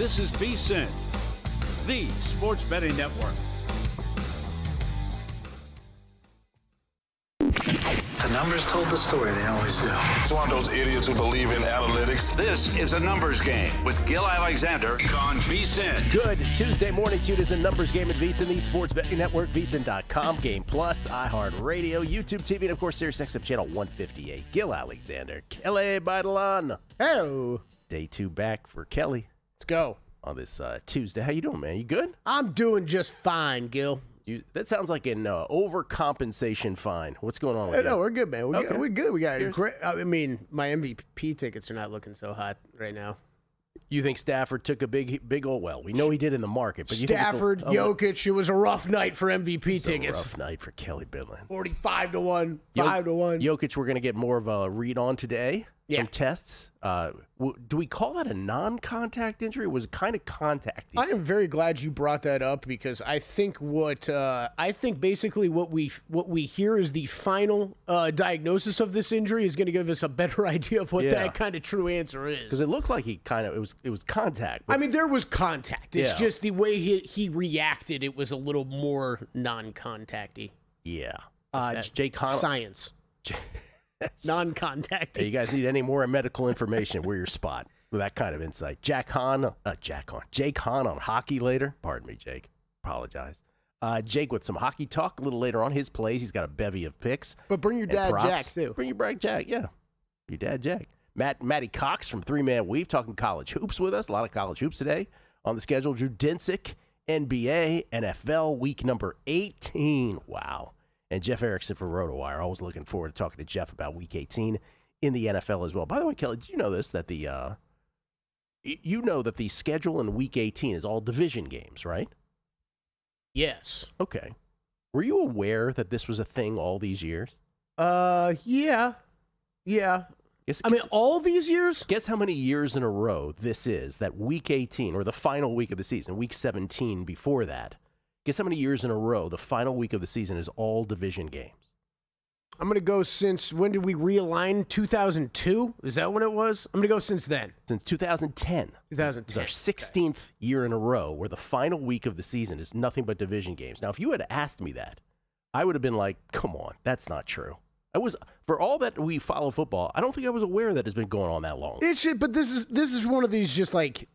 This is VSiN, the sports betting network. The numbers told the story, they always do. It's one of those idiots who believe in analytics. This is a numbers game with Gil Alexander on VSiN. Good Tuesday morning to you. It is a numbers game at VSiN, the sports betting network, VSiN.com, Game Plus, iHeartRadio, YouTube TV, and of course, SiriusXM channel 158. Gil Alexander, Kelly Baidalan. Hello. Day 2 back for Kelly Let's go. on this Tuesday. How you doing, man? You good? I'm doing just fine, Gil. That sounds like an overcompensation fine. What's going on with you? No, we're good, man. We're good. We got Cheers. great. I mean, my MVP tickets are not looking so hot right now. You think Stafford took a big old, well, we know he did in the market, but Stafford, Jokic, it was a rough night for MVP tickets. A rough night for Kelly Bidlin. 45-1, 5-1. Jokic, we're going to get more of a read on today from tests. Do we call that a non-contact injury? It was kind of contact. I am very glad you brought that up because I think basically what we hear is the final diagnosis of this injury is going to give us a better idea of what that kind of true answer is. Because it looked like it was contact. I mean, there was contact. It's just the way he reacted. It was a little more non-contacty. Yeah. Jay Connell. Science. Non-contact. Hey, you guys need any more medical information? We're your spot with that kind of insight. Jake Hahn on hockey later. Pardon me, Jake. Apologize. Jake with some hockey talk a little later on. His plays. He's got a bevy of picks. But bring your dad, props. Jack, too. Bring your dad, Jack. Yeah, your dad, Jack. Matty Cox from 3-Man Weave talking college hoops with us. A lot of college hoops today on the schedule. Drew Dinsick, NBA, NFL, week number 18. Wow. And Jeff Erickson for RotoWire. Always looking forward to talking to Jeff about Week 18 in the NFL as well. By the way, Kelly, did you know this? That the schedule in Week 18 is all division games, right? Yes. Okay. Were you aware that this was a thing all these years? Yeah. All these years? Guess how many years in a row this is, that Week 18, or the final week of the season, Week 17 before that. Guess how many years in a row the final week of the season is all division games? I'm going to go since, when did we realign? 2002? Is that when it was? I'm going to go since then. Since 2010. 2010. It's our 16th year in a row where the final week of the season is nothing but division games. Now, if you had asked me that, I would have been like, come on, that's not true. For all that we follow football, I don't think I was aware that it's been going on that long. But this is one of these just like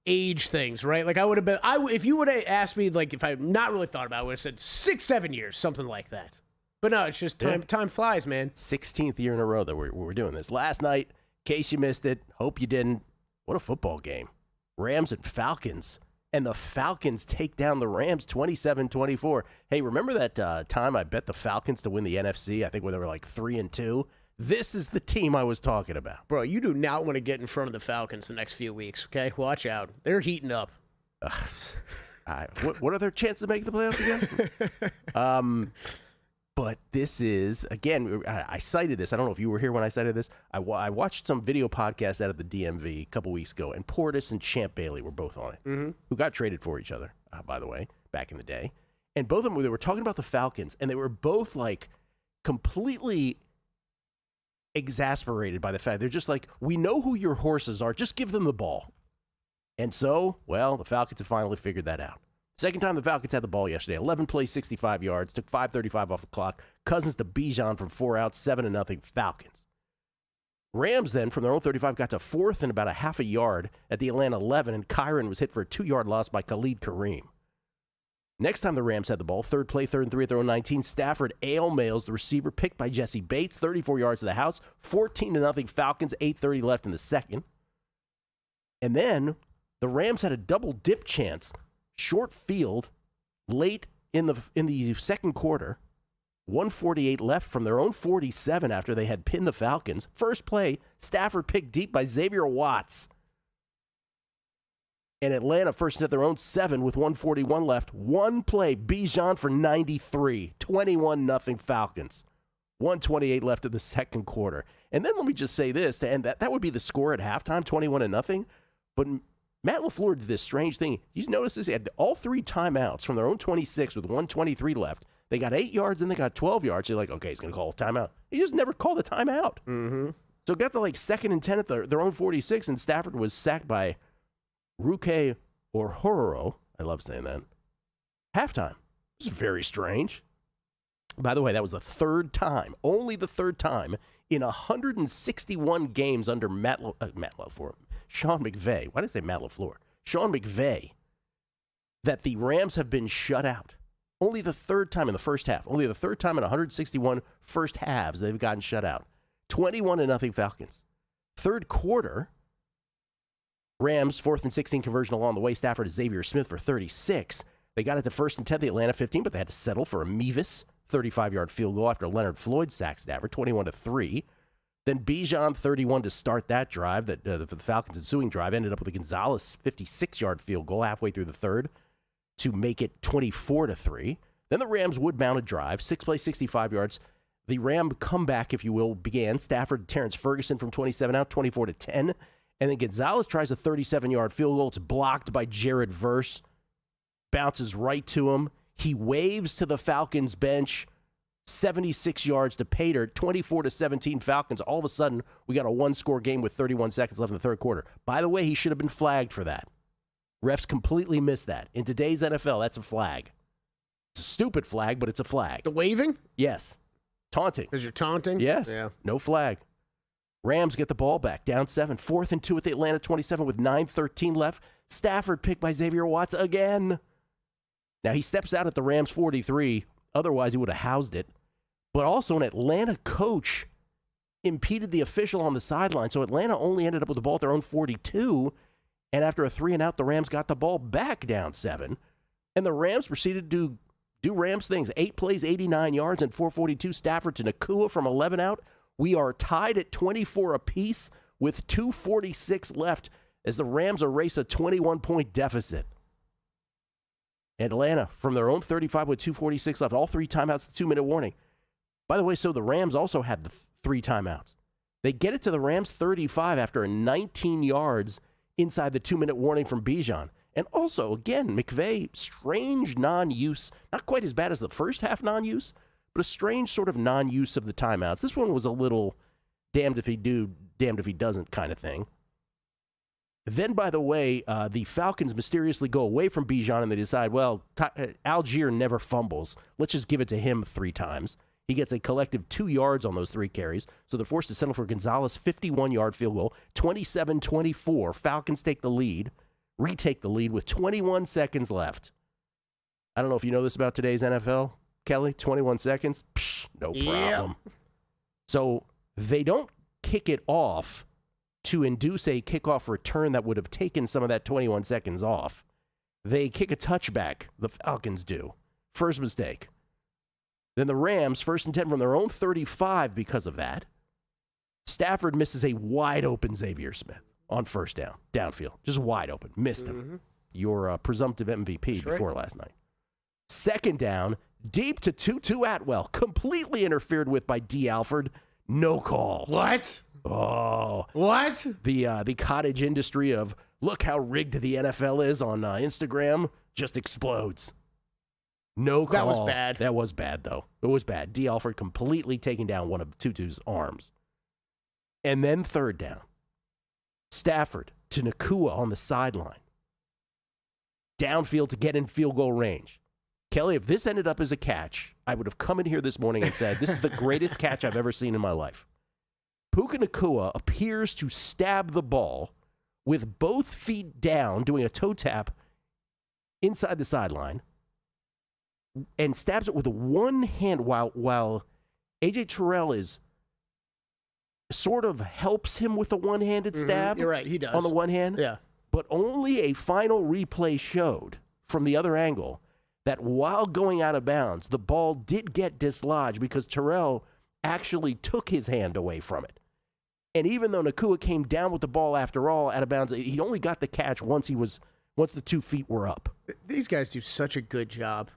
age things, right? Like if you would have asked me, like if I not really thought about it, I would have said 6-7 years, something like that. But no, it's just time flies, man. 16th year in a row that we're doing this. Last night, in case you missed it, hope you didn't, what a football game. Rams and Falcons. And the Falcons take down the Rams 27-24. Hey, remember that time I bet the Falcons to win the NFC? I think when they were like 3-2. This is the team I was talking about. Bro, you do not want to get in front of the Falcons the next few weeks, okay? Watch out. They're heating up. What are their chances of making the playoffs again? But this is, again, I cited this. I don't know if you were here when I cited this. I watched some video podcast out of the DMV a couple weeks ago, and Portis and Champ Bailey were both on it, who got traded for each other, by the way, back in the day. And both of them, they were talking about the Falcons, and they were both like completely exasperated by the fact they're just like, we know who your horses are, just give them the ball. And so, well, the Falcons have finally figured that out. Second time the Falcons had the ball yesterday. 11 plays, 65 yards, took 5:35 off the clock. Cousins to Bijan from 4 outs, 7-0 Falcons. Rams then, from their own 35, got to fourth and about a half a yard at the Atlanta 11, and Kyron was hit for a 2-yard loss by Khalid Kareem. Next time the Rams had the ball, third play, 3rd and 3 at their own 19, Stafford ailmails the receiver, picked by Jesse Bates, 34 yards to the house, 14-0 Falcons, 8:30 left in the second. And then the Rams had a double dip chance, short field, late in the second quarter, 1:48 left from their own 47 after they had pinned the Falcons. First play, Stafford picked deep by Xavier Watts. And Atlanta first at their own 7 with 1:41 left. One play, Bijan for 93, 21-0 Falcons. 1:28 left in the second quarter. And then let me just say this to end that would be the score at halftime, 21-0. But Matt LaFleur did this strange thing. You notice this? He had all 3 timeouts from their own 26 with 1:23 left. They got 8 yards and they got 12 yards. You're like, okay, he's going to call a timeout. He just never called a timeout. Mm-hmm. So it got to like 2nd and 10 at their own 46, and Stafford was sacked by Ruke or Hororo, I love saying that, halftime. It's very strange. By the way, that was the third time, only the third time in 161 games under Sean McVay. Why did I say Matt LaFleur? Sean McVay, that the Rams have been shut out. Only the third time in the first half. Only the third time in 161 first halves they've gotten shut out. 21-0 Falcons. Third quarter, Rams, 4th and 16 conversion along the way. Stafford to Xavier Smith for 36. They got it to 1st and 10, the Atlanta 15, but they had to settle for a Mevis 35-yard field goal after Leonard Floyd sacked Stafford, 21-3. Then Bijan, 31 to start that drive. For the Falcons' ensuing drive ended up with a Gonzalez 56-yard field goal halfway through the third to make it 24-3. Then the Rams would mount a drive, 6 plays, 65 yards. The Ram comeback, if you will, began. Stafford, Terrence Ferguson from 27 out, 24-10. And then Gonzalez tries a 37-yard field goal. It's blocked by Jared Verse. Bounces right to him. He waves to the Falcons bench. 76 yards to Pater. 24-17 Falcons. All of a sudden, we got a one-score game with 31 seconds left in the third quarter. By the way, he should have been flagged for that. Refs completely missed that. In today's NFL, that's a flag. It's a stupid flag, but it's a flag. The waving? Yes. Taunting. Because you're taunting? Yes. Yeah. No flag. Rams get the ball back, down 7. 4th and 2 at the Atlanta 27 with 9:13 left. Stafford picked by Xavier Watts again. Now, he steps out at the Rams 43. Otherwise, he would have housed it. But also, an Atlanta coach impeded the official on the sideline. So Atlanta only ended up with the ball at their own 42. And after a 3-and-out, the Rams got the ball back down 7. And the Rams proceeded to do Rams things. 8 plays, 89 yards, and 442. Stafford to Nakua from 11 out. We are tied at 24 apiece with 2:46 left as the Rams erase a 21-point deficit. Atlanta from their own 35 with 2:46 left. All 3 timeouts, the 2-minute warning. By the way, so the Rams also had the 3 timeouts. They get it to the Rams 35 after a 19 yards inside the 2-minute warning from Bijan. And also, again, McVay, strange non-use, not quite as bad as the first half non-use, but a strange sort of non-use of the timeouts. This one was a little damned if he do, damned if he doesn't kind of thing. Then, by the way, the Falcons mysteriously go away from Bijan and they decide, well, Algier never fumbles. Let's just give it to him 3 times. He gets a collective 2 yards on those 3 carries. So they're forced to settle for Gonzalez' 51-yard field goal. 27-24. Falcons take the lead, retake the lead with 21 seconds left. I don't know if you know this about today's NFL, Kelly. 21 seconds? Psh, no problem. Yep. So they don't kick it off to induce a kickoff return that would have taken some of that 21 seconds off. They kick a touchback, the Falcons do. First mistake. Then the Rams, 1st and 10 from their own 35 because of that. Stafford misses a wide-open Xavier Smith on first down, downfield. Just wide open. Missed him. Your presumptive MVP before last night. 2nd down, deep to Tutu Atwell. Completely interfered with by D. Alford. No call. What? Oh. What? The cottage industry of look how rigged the NFL is on Instagram just explodes. No call. That was bad. That was bad, though. It was bad. D. Alford completely taking down one of Tutu's arms. And then 3rd down. Stafford to Nakua on the sideline. Downfield to get in field goal range. Kelly, if this ended up as a catch, I would have come in here this morning and said, this is the greatest catch I've ever seen in my life. Puka Nakua appears to stab the ball with both feet down, doing a toe tap inside the sideline, and stabs it with one hand while A.J. Terrell is sort of helps him with a one-handed stab. You're right, he does. On the one hand. Yeah. But only a final replay showed from the other angle that while going out of bounds, the ball did get dislodged because Terrell actually took his hand away from it. And even though Nakua came down with the ball after all out of bounds, he only got the catch once the 2 feet were up. These guys do such a good job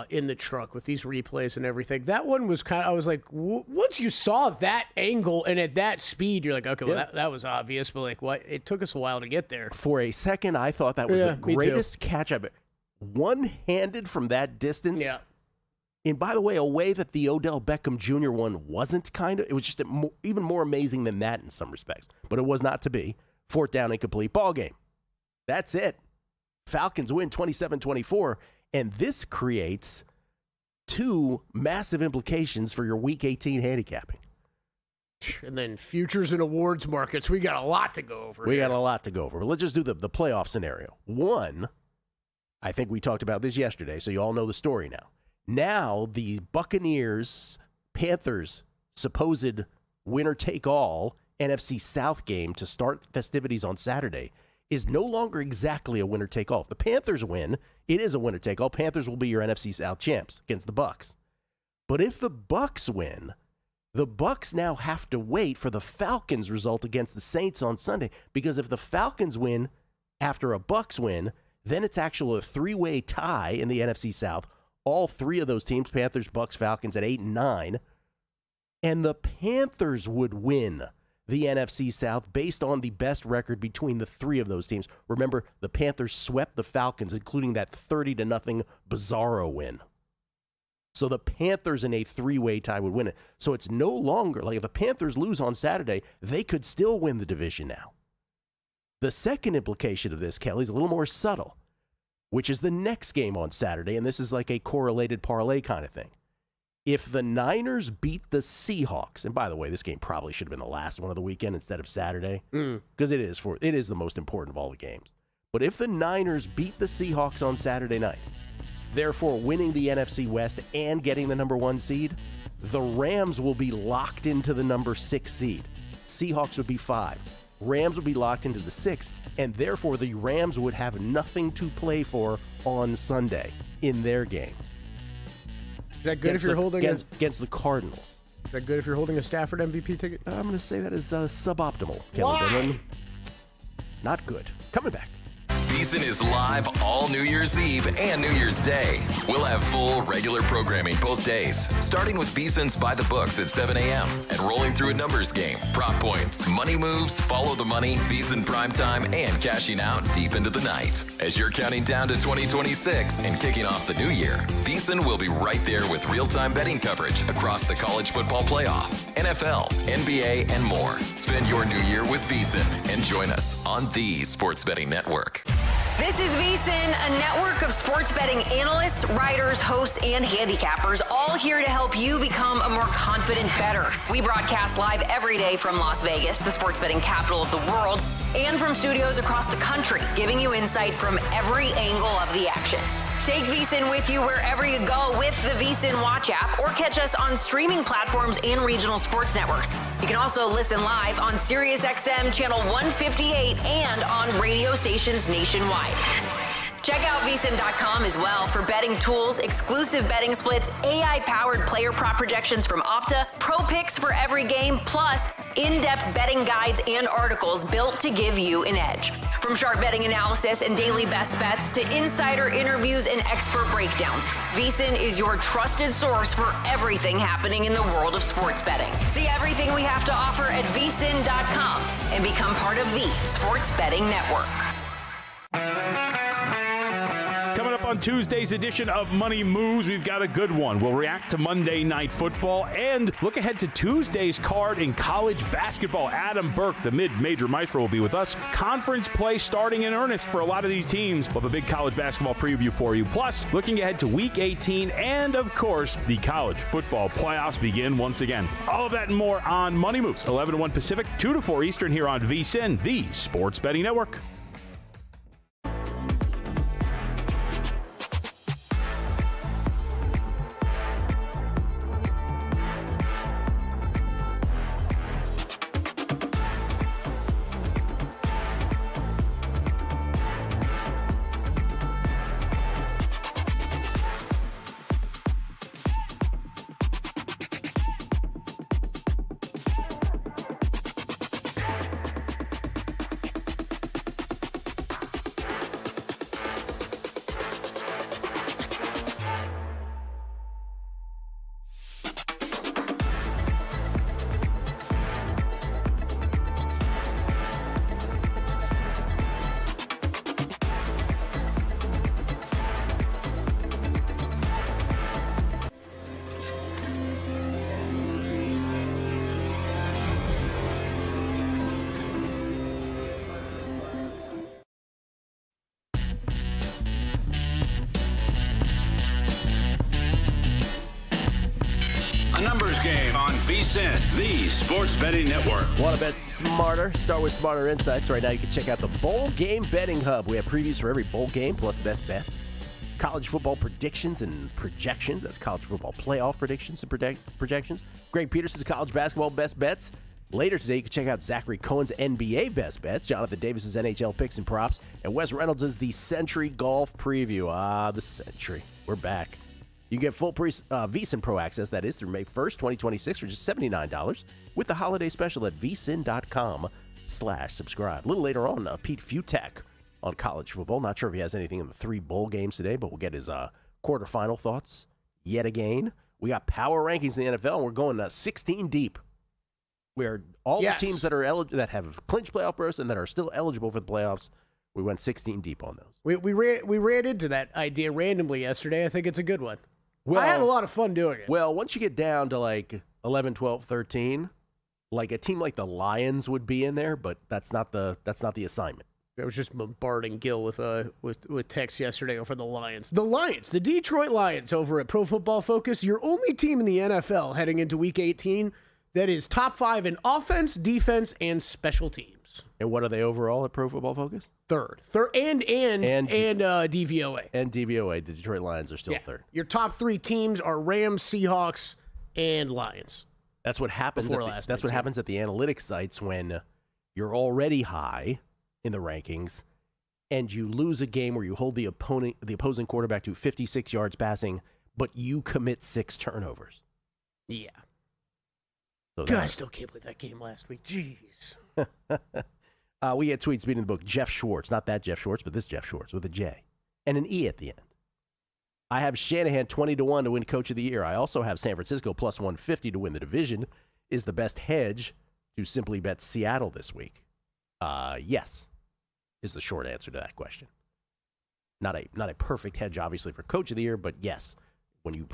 in the truck with these replays and everything. That one was kind of, I was like, once you saw that angle and at that speed, you're like, okay, well, that was obvious, but like, what? It took us a while to get there. For a second, I thought that was the greatest catch I've ever. One-handed from that distance. Yeah. And by the way, a way that the Odell Beckham Jr. one wasn't kind of, it was just even more amazing than that in some respects. But it was not to be. 4th down, incomplete, ball game. That's it. Falcons win 27-24, and this creates two massive implications for your Week 18 handicapping. And then futures and awards markets, we got a lot to go over. But let's just do the playoff scenario. One, I think we talked about this yesterday, so you all know the story now. Now the Buccaneers-Panthers supposed winner-take-all NFC South game to start festivities on Saturday is no longer exactly a winner-take-all. If the Panthers win, it is a winner-take-all. Panthers will be your NFC South champs against the Bucs. But if the Bucs win, the Bucs now have to wait for the Falcons' result against the Saints on Sunday, because if the Falcons win after a Bucs win, then it's actually a three-way tie in the NFC South. All three of those teams, Panthers, Bucs, Falcons, at 8 and 9, and the Panthers would win the NFC South based on the best record between the three of those teams. Remember, the Panthers swept the Falcons, including that 30-0 bizarro win. So the Panthers in a three-way tie would win it. So it's no longer, like if the Panthers lose on Saturday, they could still win the division now. The second implication of this, Kelly, is a little more subtle, which is the next game on Saturday, and this is like a correlated parlay kind of thing. If the Niners beat the Seahawks, and by the way, this game probably should have been the last one of the weekend instead of Saturday, because it is the most important of all the games. But if the Niners beat the Seahawks on Saturday night, therefore winning the NFC West and getting the number 1 seed, the Rams will be locked into the number 6 seed. Seahawks would be 5. Rams would be locked into the 6, and therefore the Rams would have nothing to play for on Sunday in their game. Is that good if you're holding against the Cardinals? Is that good if you're holding a Stafford MVP ticket? I'm going to say that is suboptimal, Kelly. Why? Not good. Coming back. VSiN is live all New Year's Eve and New Year's Day. We'll have full regular programming both days, starting with VSiN's By the Books at 7 a.m. and rolling through a numbers game, prop points, money moves, follow the money, VSiN primetime, and cashing out deep into the night. As you're counting down to 2026 and kicking off the new year, VSiN will be right there with real-time betting coverage across the college football playoff, NFL, NBA, and more. Spend your new year with VSiN and join us on the Sports Betting Network. This is VSiN, a network of sports betting analysts, writers, hosts, and handicappers, all here to help you become a more confident bettor. We broadcast live every day from Las Vegas, the sports betting capital of the world, and from studios across the country, giving you insight from every angle of the action. Take VSiN with you wherever you go with the VSiN Watch app, or catch us on streaming platforms and regional sports networks. You can also listen live on SiriusXM Channel 158 and on radio stations nationwide. Check out VSiN.com as well for betting tools, exclusive betting splits, AI-powered player prop projections from Opta, pro picks for every game, plus in-depth betting guides and articles built to give you an edge. From sharp betting analysis and daily best bets to insider interviews and expert breakdowns, VSiN is your trusted source for everything happening in the world of sports betting. See everything we have to offer at VSiN.com and become part of the Sports Betting Network. Coming up on Tuesday's edition of Money Moves, we've got a good one. We'll react to Monday Night Football and look ahead to Tuesday's card in college basketball. Adam Burke, the mid-major maestro, will be with us. Conference play starting in earnest for a lot of these teams. We'll have a big college basketball preview for you. Plus, looking ahead to Week 18 and, of course, the college football playoffs begin once again. All of that and more on Money Moves, 11 to 1 Pacific, 2 to 4 Eastern here on VSiN, the Sports Betting Network. Numbers Game on VSiN, the Sports Betting Network. Want to bet smarter? Start with Smarter Insights. Right now you can check out the Bowl Game Betting Hub. We have previews for every bowl game plus best bets. College football predictions and projections. That's college football playoff predictions and projections. Greg Peterson's college basketball best bets. Later today, you can check out Zachary Cohen's NBA best bets, Jonathan Davis's NHL picks and props, and Wes Reynolds' the Century Golf preview. The Century. We're back. You can get full VSiN Pro access, that is, through May 1st, 2026, for just $79 with the holiday special at vsin.com/subscribe. A little later on, Pete Futek on college football. Not sure if he has anything in the 3 bowl games today, but we'll get his quarterfinal thoughts yet again. We got power rankings in the NFL, and we're going 16 deep. Where all the teams that are that have clinched playoff berths and that are still eligible for the playoffs, we went 16 deep on those. We ran into that idea randomly yesterday. I think it's a good one. Well, I had a lot of fun doing it. Well, once you get down to like 11, 12, 13, like a team like the Lions would be in there, but that's not the assignment. I was just bombarding Gil with texts yesterday over the Lions. The Detroit Lions over at Pro Football Focus, your only team in the NFL heading into Week 18 that is top 5 in offense, defense, and special teams. And what are they overall at Pro Football Focus? Third, and DVOA. And DVOA, the Detroit Lions are still third. Your top 3 teams are Rams, Seahawks, and Lions. That's what happens. That's what happens at the analytics sites when you're already high in the rankings, and you lose a game where you hold the opposing quarterback to 56 yards passing, but you commit 6 turnovers. Yeah. So God, I still can't believe that game last week. Jeez. We had tweets beating the book. Jeff Schwartz, not that Jeff Schwartz, but this Jeff Schwartz with a J and an E at the end. I have Shanahan 20-1 to win Coach of the Year. I also have San Francisco plus 150 to win the division. Is the best hedge to simply bet Seattle this week? Yes, is the short answer to that question. Not a perfect hedge, obviously, for Coach of the Year, but yes, when you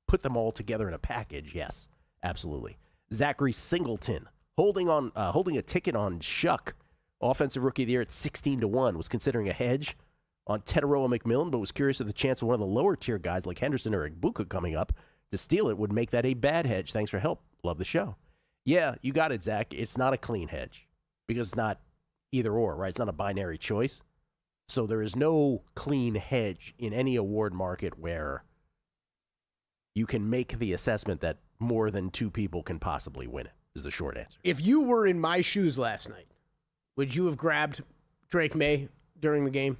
put them all together in a package, yes. Absolutely. Zachary Singleton holding a ticket on Shuck, offensive rookie of the year at 16-1, was considering a hedge on Teteroa McMillan, but was curious if the chance of one of the lower tier guys like Henderson or Igbuka coming up to steal it would make that a bad hedge. Thanks for help. Love the show. Yeah, you got it, Zach. It's not a clean hedge because it's not either or, right? It's not a binary choice. So there is no clean hedge in any award market where you can make the assessment that more than 2 people can possibly win it, is the short answer. If you were in my shoes last night, would you have grabbed Drake May during the game?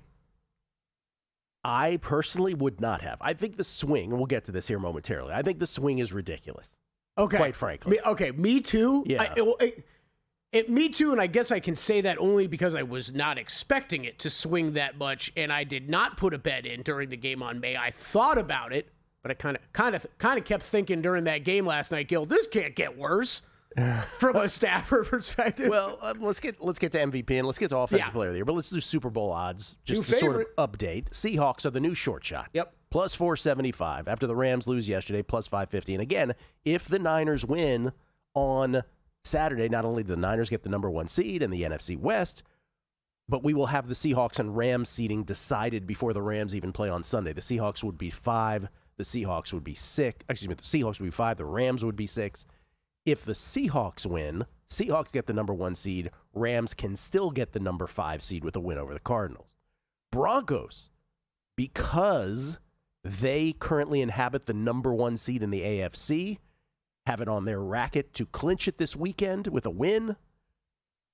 I personally would not have. I think the swing, and we'll get to this here momentarily, I think the swing is ridiculous. Okay. Quite frankly. Me too. Yeah. Me too, and I guess I can say that only because I was not expecting it to swing that much, and I did not put a bet in during the game on May. I thought about it. But I kind of kept thinking during that game last night, Gil, this can't get worse from a staffer perspective. Well, let's get to MVP and let's get to offensive player of the year. But let's do Super Bowl odds just to sort of update. Seahawks are the new short shot. Yep. Plus 475 after the Rams lose yesterday, plus 550. And again, if the Niners win on Saturday, not only do the Niners get the number 1 seed in the NFC West, but we will have the Seahawks and Rams seeding decided before the Rams even play on Sunday. The Seahawks would be 5. The Seahawks would be 6. Excuse me, the Seahawks would be 5. The Rams would be 6. If the Seahawks win, Seahawks get the number 1 seed. Rams can still get the number 5 seed with a win over the Cardinals. Broncos, because they currently inhabit the number 1 seed in the AFC, have it on their racket to clinch it this weekend with a win,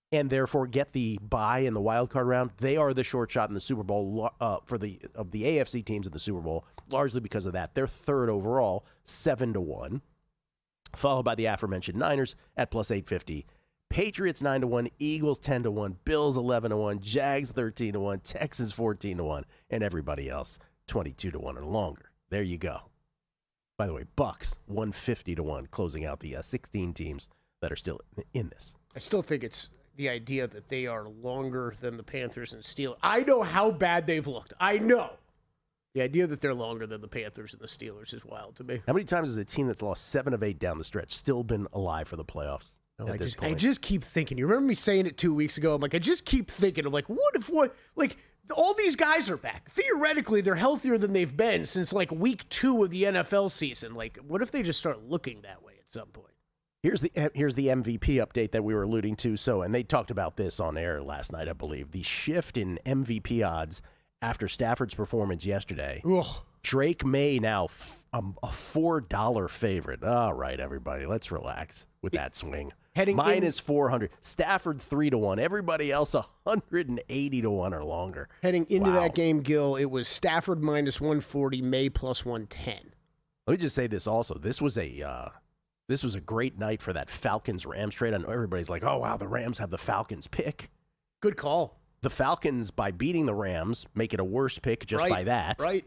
and therefore get the bye in the wild card round. They are the short shot in the Super Bowl of the AFC teams in the Super Bowl, largely because of that. They're third overall, 7-1, followed by the aforementioned Niners at plus 850. Patriots 9-1, Eagles 10-1, Bills 11-1, Jags 13-1, Texans 14-1, and everybody else 22-1 or longer. There you go. By the way, Bucks 150-1, closing out the 16 teams that are still in this. I still think it's the idea that they are longer than the Panthers and Steelers. I know how bad they've looked. I know. The idea that they're longer than the Panthers and the Steelers is wild to me. How many times has a team that's lost 7 of 8 down the stretch still been alive for the playoffs? I just keep thinking. You remember me saying it 2 weeks ago? I'm like, I just keep thinking. I'm like, what if all these guys are back. Theoretically, they're healthier than they've been since like week 2 of the NFL season. Like, what if they just start looking that way at some point? Here's the MVP update that we were alluding to. So, and they talked about this on air last night, I believe. The shift in MVP odds after Stafford's performance yesterday. Ugh. Drake May now a $4 favorite. All right, everybody, let's relax with that swing. Minus 400. Stafford 3-1. Everybody else 180-1 or longer. Heading into that game, Gil, it was Stafford minus 140, May plus 110. Let me just say this also. This was a great night for that Falcons-Rams trade. I know everybody's like, oh, wow, the Rams have the Falcons pick. Good call. The Falcons, by beating the Rams, make it a worse pick just by that. Right.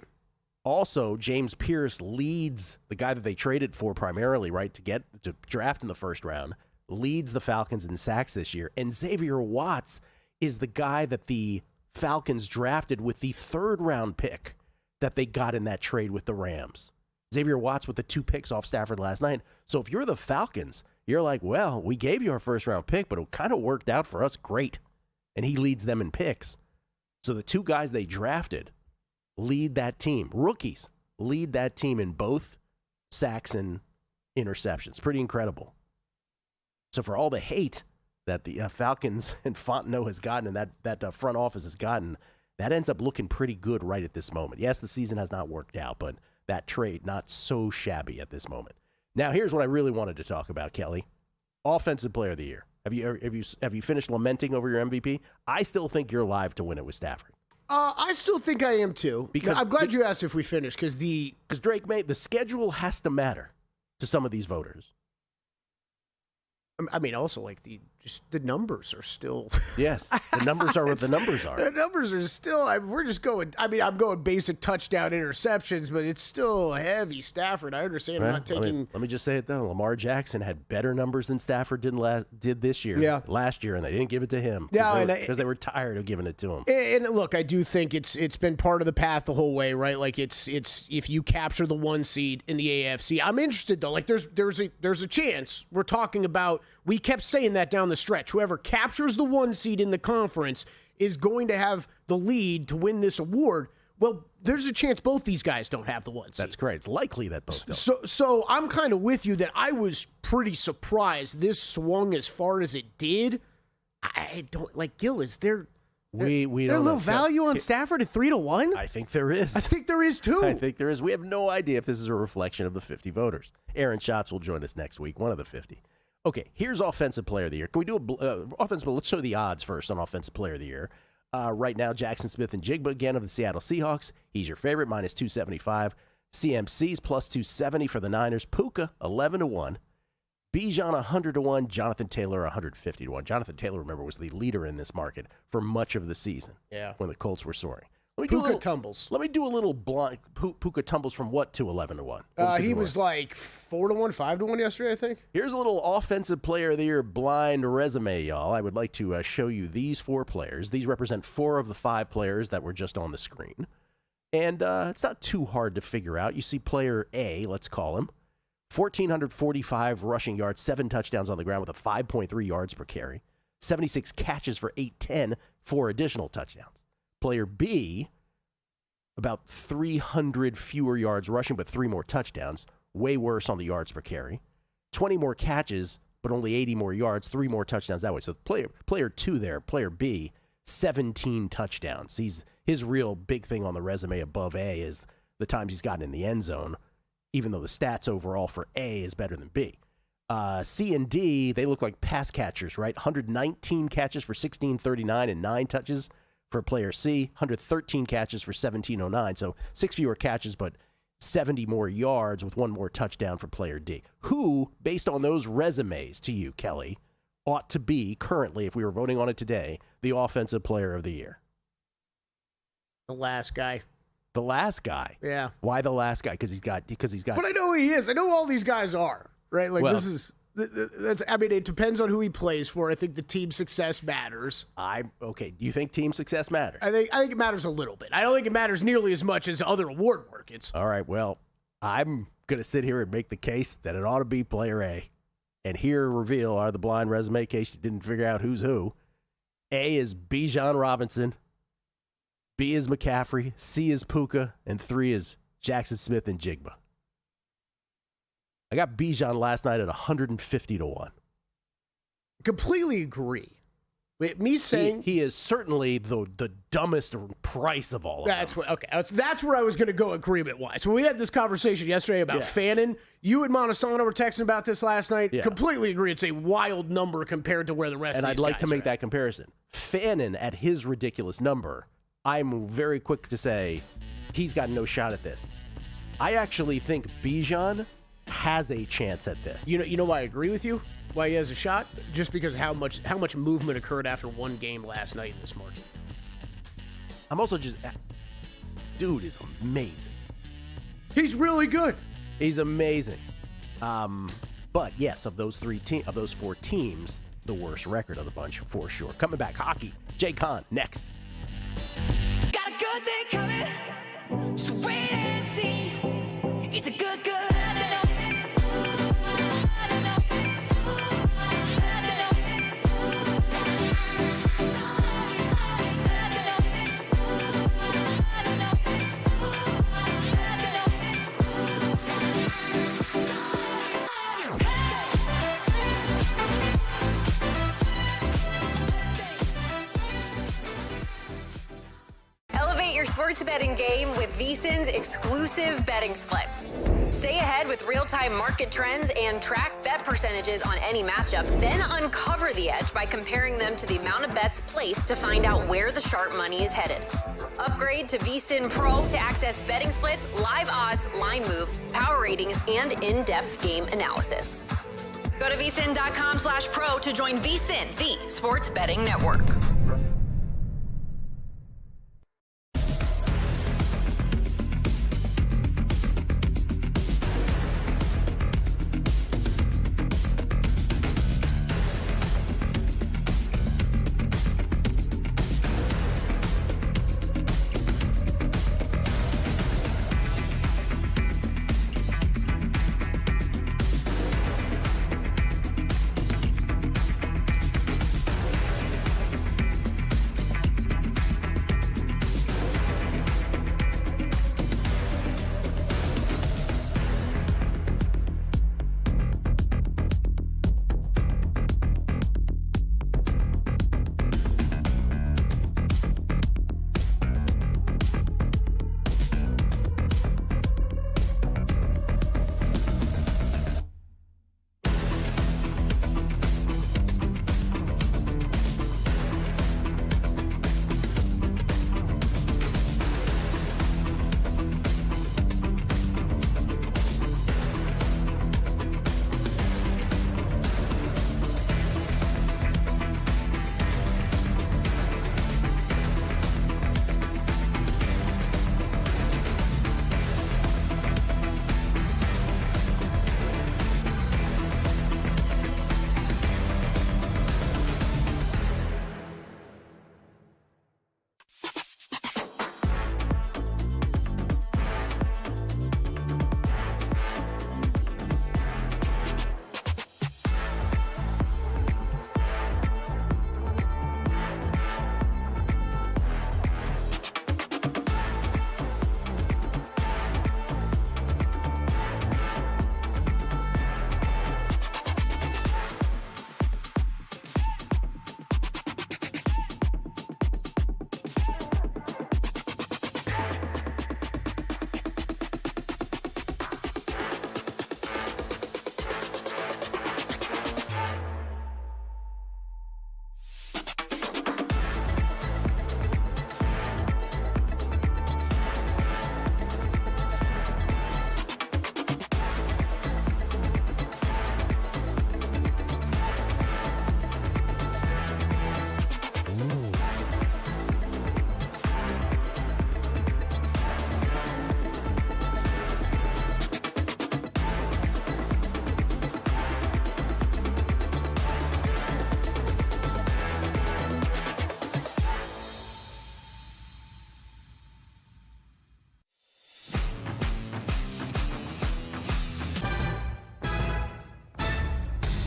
Also, James Pierce leads the guy that they traded for primarily, right, to draft in the first round, leads the Falcons in sacks this year. And Xavier Watts is the guy that the Falcons drafted with the third-round pick that they got in that trade with the Rams. Xavier Watts with the 2 picks off Stafford last night. So if you're the Falcons, you're like, well, we gave you our first-round pick, but it kind of worked out for us great. And he leads them in picks. So the 2 guys they drafted lead that team. Rookies lead that team in both sacks and interceptions. Pretty incredible. So for all the hate that the Falcons and Fontenot has gotten and that front office has gotten, that ends up looking pretty good right at this moment. Yes, the season has not worked out, but that trade not so shabby at this moment. Now, here's what I really wanted to talk about, Kelly. Offensive Player of the Year. Have you finished lamenting over your MVP? I still think you're live to win it with Stafford. I still think I am too. Because I'm glad you asked if we finished because Drake May, the schedule has to matter to some of these voters. I mean, also like the numbers are still. Yes, the numbers are what the numbers are. The numbers are still. We're just going. I mean, I'm going basic touchdown interceptions, but it's still heavy Stafford. I understand. I'm not taking. Let me just say it though. Lamar Jackson had better numbers than Stafford did this year. Last year, and they didn't give it to him. Because they were tired of giving it to him. And look, I do think it's been part of the path the whole way, right? Like it's if you capture the 1 seed in the AFC, I'm interested though. Like there's a chance. We're talking about. We kept saying that down the stretch. Whoever captures the 1 seed in the conference is going to have the lead to win this award. Well, there's a chance both these guys don't have the 1 seed. That's correct. It's likely that both don't. So I'm kind of with you that I was pretty surprised this swung as far as it did. I don't like Gil. Is there we there a little value on Stafford at 3-1? I think there is. I think there is too. I think there is. We have no idea if this is a reflection of the 50 voters. Aaron Schatz will join us next week. One of the 50. Okay, here's Offensive Player of the Year. Can we do offensive? Let's show the odds first on Offensive Player of the Year. Right now, Jackson Smith and Jigba again of the Seattle Seahawks. He's your favorite, minus 275. CMC's plus 270 for the Niners. Puka 11-1. Bijan 100-1. Jonathan Taylor 150-1. Jonathan Taylor, remember, was the leader in this market for much of the season. Yeah, when the Colts were soaring. Puka tumbles. Let me do a little blind. Puka tumbles from what to 11-1? He was like 4-1, 5-1 yesterday, I think. Here's a little Offensive Player of the Year blind resume, y'all. I would like to show you these 4 players. These represent 4 of the 5 players that were just on the screen. And it's not too hard to figure out. You see player A, let's call him, 1,445 rushing yards, 7 touchdowns on the ground with a 5.3 yards per carry, 76 catches for 810, 4 additional touchdowns. Player B, about 300 fewer yards rushing, but 3 more touchdowns. Way worse on the yards per carry. 20 more catches, but only 80 more yards. 3 more touchdowns that way. So player 2 there, player B, 17 touchdowns. His real big thing on the resume above A is the times he's gotten in the end zone, even though the stats overall for A is better than B. C and D, they look like pass catchers, right? 119 catches for 1639 and 9 touches. For player C, 113 catches for 1709. So 6 fewer catches, but 70 more yards with 1 more touchdown for player D. Who, based on those resumes to you, Kelly, ought to be currently, if we were voting on it today, the Offensive Player of the Year? The last guy. The last guy? Yeah. Why the last guy? Because he's got. But I know who he is. I know who all these guys are, right? Like, this is. I mean, it depends on who he plays for. I think the team success matters. Okay. Do you think team success matters? I think it matters a little bit. I don't think it matters nearly as much as other award markets. All right. Well, I'm going to sit here and make the case that it ought to be player A. And here reveal are the blind resume case you didn't figure out who's who. A is Bijan Robinson. B is McCaffrey, C is Puka, and 3 is Jackson Smith and Jigba. I got Bijan last night at 150 to 1. Completely agree. Me saying he is certainly the dumbest price of all of them. That's where I was going to go agreement-wise. When we had this conversation yesterday about Fannin, you and Montesano were texting about this last night. Yeah. Completely agree. It's a wild number compared to where the rest of these guys are. And I'd like to make that comparison. Fannin, at his ridiculous number, I'm very quick to say he's got no shot at this. I actually think Bijan has a chance at this. You know why I agree with you? Why he has a shot? Just because how much movement occurred after one game last night in this market. I'm also dude is amazing. He's really good. He's amazing. But yes, of those four teams, the worst record of the bunch for sure. Coming back, hockey. Jay Kahn next. Got a good thing coming. Just wait and see. It's a good. Your sports betting game with VSiN's exclusive betting splits. Stay ahead with real-time market trends and track bet percentages on any matchup. Then uncover the edge by comparing them to the amount of bets placed to find out where the sharp money is headed. Upgrade to VSiN Pro to access betting splits, live odds, line moves, power ratings, and in-depth game analysis. Go to vsin.com/pro to join VSiN, the sports betting network.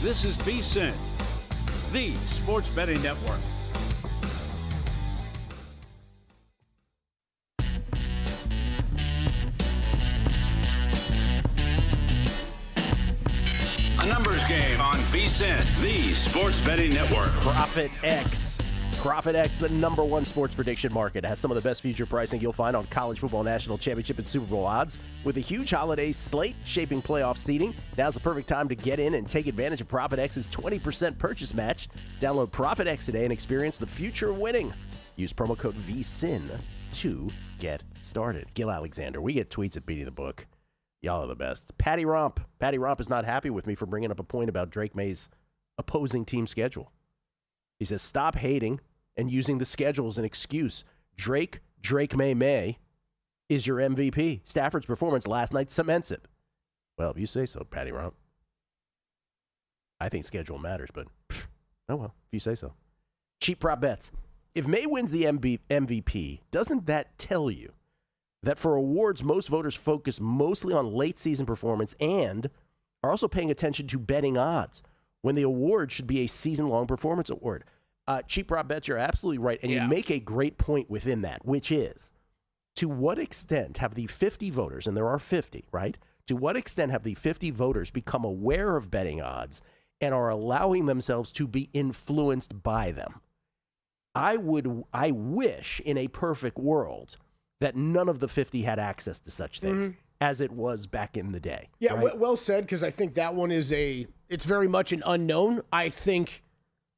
This is VSiN, the sports betting network. Game on VSiN, the sports betting network. Profit X. Profit X, the number one sports prediction market, has some of the best future pricing you'll find on college football national championship and Super Bowl odds. With a huge holiday slate shaping playoff seeding, now's the perfect time to get in and take advantage of Profit X's 20% purchase match. Download Profit X today and experience the future of winning. Use promo code VSiN to get started. Gil Alexander, we get tweets at Beating the Book. Y'all are the best. Patty Romp is not happy with me for bringing up a point about Drake May's opposing team schedule. He says, stop hating and using the schedule as an excuse. Drake May is your MVP. Stafford's performance last night cements it. Well, if you say so, Patty Romp. I think schedule matters, but oh well, if you say so. Cheap prop bets. If May wins the MVP, doesn't that tell you that for awards, most voters focus mostly on late season performance and are also paying attention to betting odds when the award should be a season-long performance award? Cheap prop bets, you're absolutely right, and you make a great point within that, which is, to what extent have the 50 voters, and there are 50, right? To what extent have the 50 voters become aware of betting odds and are allowing themselves to be influenced by them? I wish in a perfect world that none of the 50 had access to such things as it was back in the day. Yeah, right? well said, because I think that one is it's very much an unknown. I think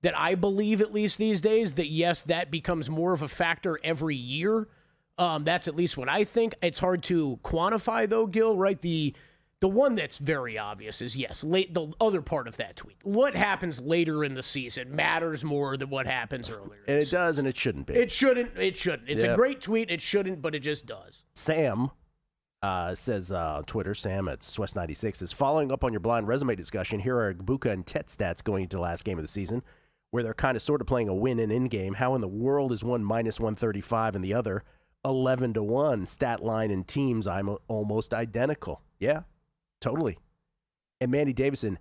that I believe, at least these days, that yes, that becomes more of a factor every year. That's at least what I think. It's hard to quantify, though, Gil, right? The one that's very obvious is, yes, the other part of that tweet. What happens later in the season matters more than what happens earlier. And it does, and it shouldn't be. It shouldn't. It's a great tweet. It shouldn't, but it just does. Sam says on Twitter, Sam at Swest96, is following up on your blind resume discussion. Here are Buka and Tet stats going into the last game of the season, where they're kind of sort of playing a win and in game. How in the world is one minus 135 and the other 11-1? Stat line and teams, I'm almost identical. Yeah, totally. And Mandy Davison,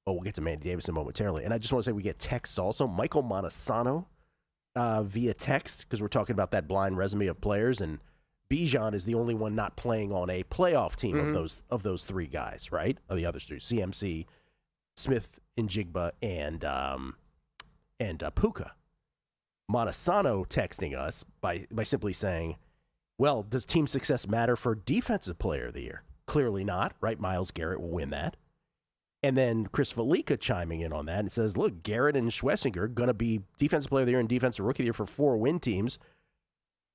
we'll get to Mandy Davison momentarily. And I just want to say we get texts also. Michael Montesano via text, because we're talking about that blind resume of players, and Bijan is the only one not playing on a playoff team of those three guys, right? Of the others three, CMC, Smith, Njigba, and Puka. Montesano texting us by simply saying, well, does team success matter for defensive player of the year? Clearly not, right? Myles Garrett will win that. And then Chris Valika chiming in on that and says, look, Garrett and Schlesinger are going to be defensive player of the year and defensive rookie of the year for 4 win teams.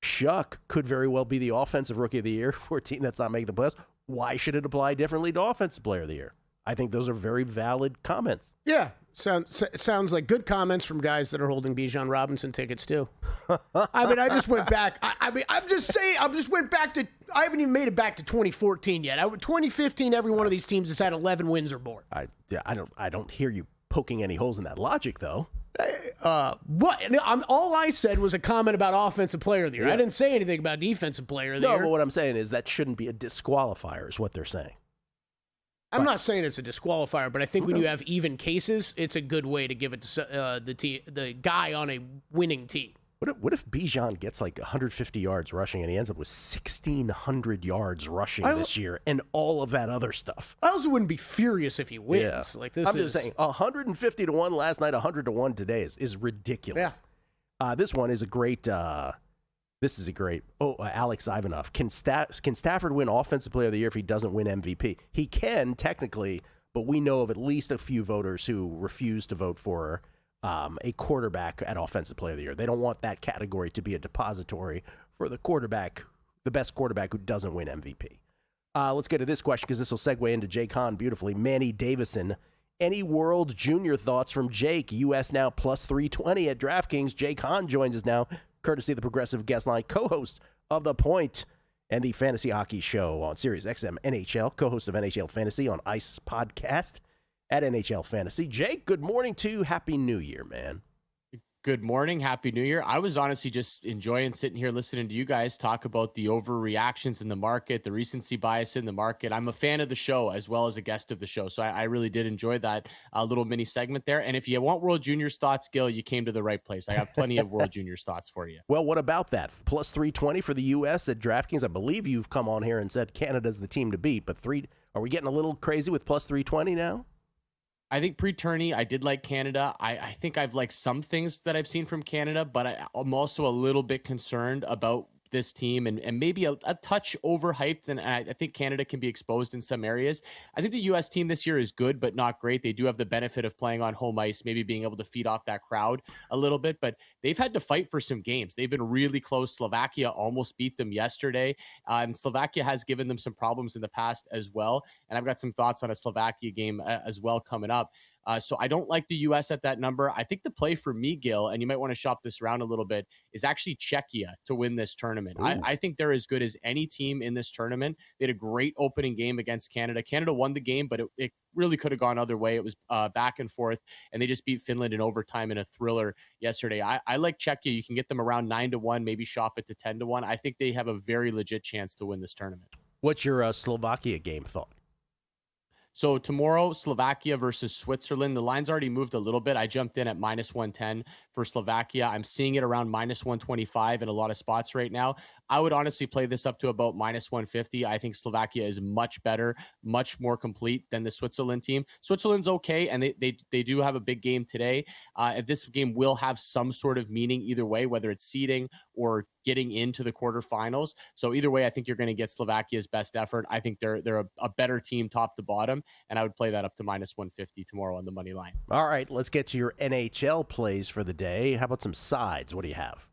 Shuck could very well be the offensive rookie of the year for a team that's not making the playoffs. Why should it apply differently to offensive player of the year? I think those are very valid comments. Yeah, sounds like good comments from guys that are holding Bijan Robinson tickets too. I mean, I just went back. I'm just saying. I just went back to. I haven't even made it back to 2014 yet. 2015, every one of these teams has had 11 wins or more. I don't hear you poking any holes in that logic, though. What? All I said was a comment about offensive player of the year. Yeah. I didn't say anything about defensive player of the year. No, but what I'm saying is that shouldn't be a disqualifier, is what they're saying. I'm not saying it's a disqualifier, but I think when you have even cases, it's a good way to give it to the guy on a winning team. What if Bijan gets like 150 yards rushing and he ends up with 1,600 yards rushing this year and all of that other stuff? I also wouldn't be furious if he wins. Yeah. Like this I'm just saying, 150-1 last night, 100-1 today is ridiculous. Yeah. This one is a great. Alex Ivanov. Can Stafford win Offensive Player of the Year if he doesn't win MVP? He can, technically, but we know of at least a few voters who refuse to vote for a quarterback at Offensive Player of the Year. They don't want that category to be a depository for the quarterback, the best quarterback who doesn't win MVP. Let's get to this question because this will segue into Jake Hahn beautifully. Manny Davison. Any World Junior thoughts from Jake? U.S. now plus 320 at DraftKings. Jake Hahn joins us now, courtesy of the Progressive Guest Line, co-host of The Point and the Fantasy Hockey Show on Sirius XM NHL, co-host of NHL Fantasy on Ice Podcast at NHL Fantasy. Jake, good morning to you. Happy New Year, man. Good morning. Happy New Year. I was honestly just enjoying sitting here listening to you guys talk about the overreactions in the market, the recency bias in the market. I'm a fan of the show as well as a guest of the show. So I really did enjoy that little mini segment there. And if you want World Juniors thoughts, Gil, you came to the right place. I have plenty of World Juniors thoughts for you. Well, what about that? Plus 320 for the U.S. at DraftKings. I believe you've come on here and said Canada's the team to beat, but are we getting a little crazy with plus 320 now? I think pre-tourney, I did like Canada. I think I've liked some things that I've seen from Canada, but I'm also a little bit concerned about this team and maybe a touch overhyped. And I think Canada can be exposed in some areas. I think the U.S. team this year is good, but not great. They do have the benefit of playing on home ice, maybe being able to feed off that crowd a little bit, but they've had to fight for some games. They've been really close. Slovakia almost beat them yesterday. And Slovakia has given them some problems in the past as well. And I've got some thoughts on a Slovakia game as well coming up. So I don't like the U.S. at that number. I think the play for me, Gil, and you might want to shop this around a little bit, is actually Czechia to win this tournament. I think they're as good as any team in this tournament. They had a great opening game against Canada. Canada won the game, but it really could have gone other way. It was back and forth, and they just beat Finland in overtime in a thriller yesterday. I like Czechia. You can get them around 9-1, maybe shop it to 10-1. I think they have a very legit chance to win this tournament. What's your Slovakia game thought? So tomorrow, Slovakia versus Switzerland. The line's already moved a little bit. I jumped in at -110 for Slovakia. I'm seeing it around -125 in a lot of spots right now. I would honestly play this up to about -150. I think Slovakia is much better, much more complete than the Switzerland team. Switzerland's okay, and they do have a big game today. This game will have some sort of meaning either way, whether it's seeding or getting into the quarterfinals. So either way, I think you're going to get Slovakia's best effort. I think they're a better team top to bottom, and I would play that up to -150 tomorrow on the money line. All right, let's get to your NHL plays for the day. How about some sides? What do you have?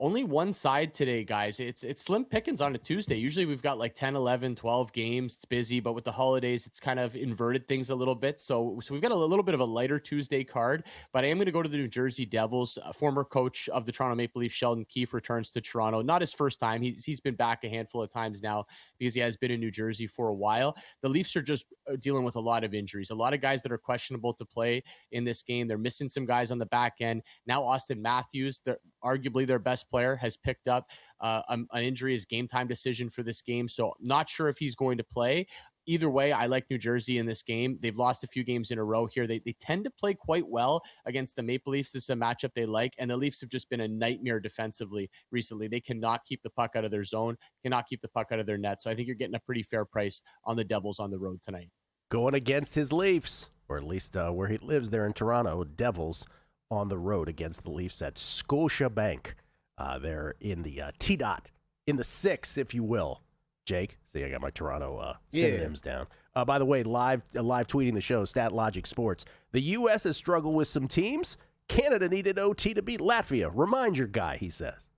Only one side today, guys. It's slim pickings on a Tuesday. Usually we've got like 10, 11, 12 games. It's busy, but with the holidays, it's kind of inverted things a little bit. So we've got a little bit of a lighter Tuesday card, but I am going to go to the New Jersey Devils. Former coach of the Toronto Maple Leafs, Sheldon Keefe, returns to Toronto. Not his first time. He's been back a handful of times now because he has been in New Jersey for a while. The Leafs are just dealing with a lot of injuries. A lot of guys that are questionable to play in this game. They're missing some guys on the back end. Now Austin Matthews, arguably their best player, has picked up an injury as game time decision for this game. So not sure if he's going to play. Either way, I like New Jersey in this game. They've lost a few games in a row here. They tend to play quite well against the Maple Leafs. This is a matchup they like, and the Leafs have just been a nightmare defensively recently. They cannot keep the puck out of their zone, cannot keep the puck out of their net. So I think you're getting a pretty fair price on the Devils on the road tonight. Going against his Leafs, or at least where he lives there in Toronto, Devils on the road against the Leafs at Scotiabank. They're in the T-Dot, in the 6, if you will. Jake, see, I got my Toronto synonyms down. By the way, live tweeting the show, StatLogic Sports. The U.S. has struggled with some teams. Canada needed OT to beat Latvia. Remind your guy, he says.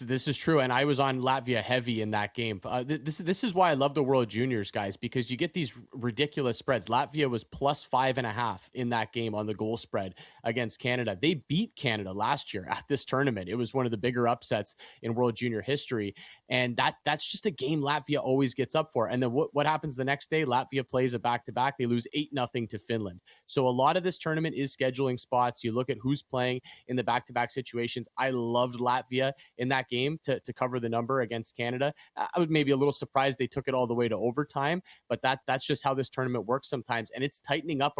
This is true, and I was on Latvia heavy in that game. This is why I love the World Juniors, guys, because you get these ridiculous spreads. Latvia was +5.5 in that game on the goal spread against Canada. They beat Canada last year at this tournament. It was one of the bigger upsets in World Junior history, and that's just a game Latvia always gets up for. And then what happens the next day? Latvia plays a back-to-back. They lose 8-0 to Finland. So a lot of this tournament is scheduling spots. You look at who's playing in the back-to-back situations. I loved Latvia in that game to cover the number against Canada. I was maybe a little surprised they took it all the way to overtime, but that's just how this tournament works sometimes. And it's tightening up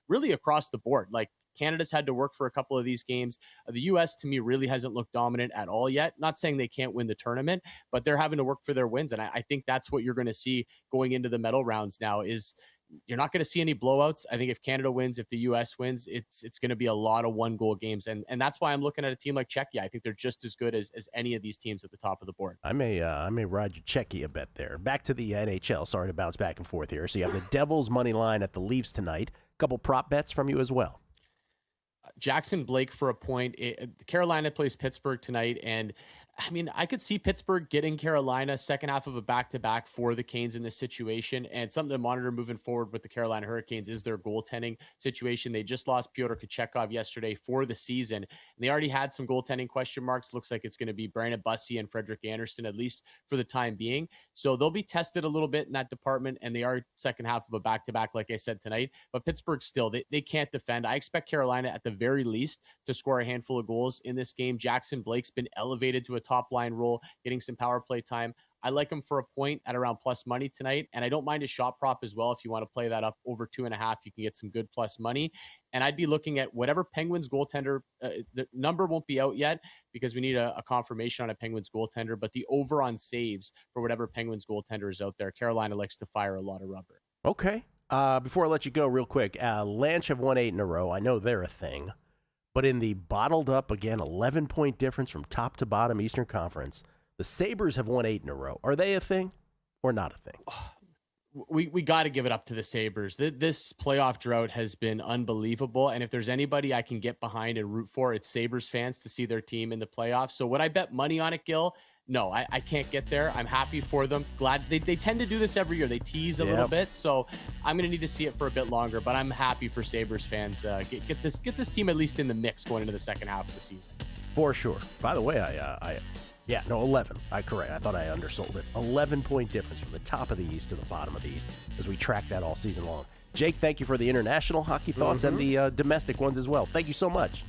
really across the board. Like, Canada's had to work for a couple of these games. The U.S., to me, really hasn't looked dominant at all yet. Not saying they can't win the tournament, but they're having to work for their wins. And I think that's what you're going to see going into the medal rounds now is you're not going to see any blowouts. I think if Canada wins, if the U.S. wins, it's going to be a lot of one-goal games. And that's why I'm looking at a team like Czechia. I think they're just as good as any of these teams at the top of the board. I may ride your Czechia bet there. Back to the NHL. Sorry to bounce back and forth here. So you have the Devils money line at the Leafs tonight. A couple prop bets from you as well. Jackson Blake for a point. Carolina plays Pittsburgh tonight, and I mean, I could see Pittsburgh getting Carolina second half of a back-to-back for the Canes in this situation, and something to monitor moving forward with the Carolina Hurricanes is their goaltending situation. They just lost Pyotr Kochetkov yesterday for the season, and they already had some goaltending question marks. Looks like it's going to be Brandon Bussi and Frederik Andersen, at least for the time being. So they'll be tested a little bit in that department, and they are second half of a back-to-back, like I said tonight. But Pittsburgh still, they can't defend. I expect Carolina at the very least to score a handful of goals in this game. Jackson Blake's been elevated to a top line role, getting some power play time. I like him for a point at around plus money tonight. And I don't mind a shot prop as well. If you want to play that up over 2.5, you can get some good plus money. And I'd be looking at whatever Penguins goaltender, the number won't be out yet because we need a confirmation on a Penguins goaltender, but the over on saves for whatever Penguins goaltender is out there. Carolina likes to fire a lot of rubber. Okay. Before I let you go, real quick, Lanch have won 8 in a row. I know they're a thing. But in the bottled up, again, 11-point difference from top to bottom Eastern Conference, the Sabres have won 8 in a row. Are they a thing or not a thing? We got to give it up to the Sabres. This playoff drought has been unbelievable. And if there's anybody I can get behind and root for, it's Sabres fans to see their team in the playoffs. So would I bet money on it, Gil? No, I can't get there. I'm happy for them. Glad they tend to do this every year. They tease a little bit. So I'm going to need to see it for a bit longer, but I'm happy for Sabres fans. Get this team at least in the mix going into the second half of the season. For sure. By the way, 11. Correct. I thought I undersold it. 11-point difference from the top of the East to the bottom of the East as we track that all season long. Jake, thank you for the international hockey thoughts and the domestic ones as well. Thank you so much.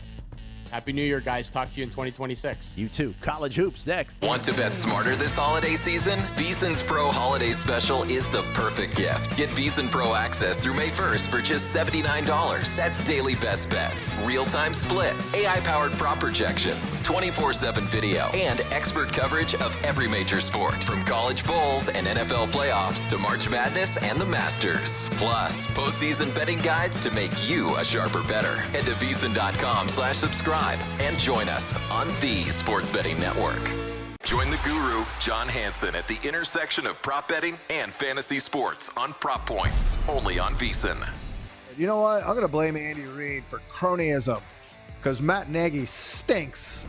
Happy New Year, guys. Talk to you in 2026. You too. College hoops next. Want to bet smarter this holiday season? VSiN's Pro Holiday Special is the perfect gift. Get VSiN Pro access through May 1st for just $79. That's daily best bets, real-time splits, AI-powered prop projections, 24/7 video, and expert coverage of every major sport, from college bowls and NFL playoffs to March Madness and the Masters. Plus, postseason betting guides to make you a sharper bettor. Head to VSiN.com/subscribe and join us on the Sports Betting Network. Join the guru, John Hansen, at the intersection of prop betting and fantasy sports on Prop Points, only on VSiN. You know what? I'm going to blame Andy Reid for cronyism because Matt Nagy stinks.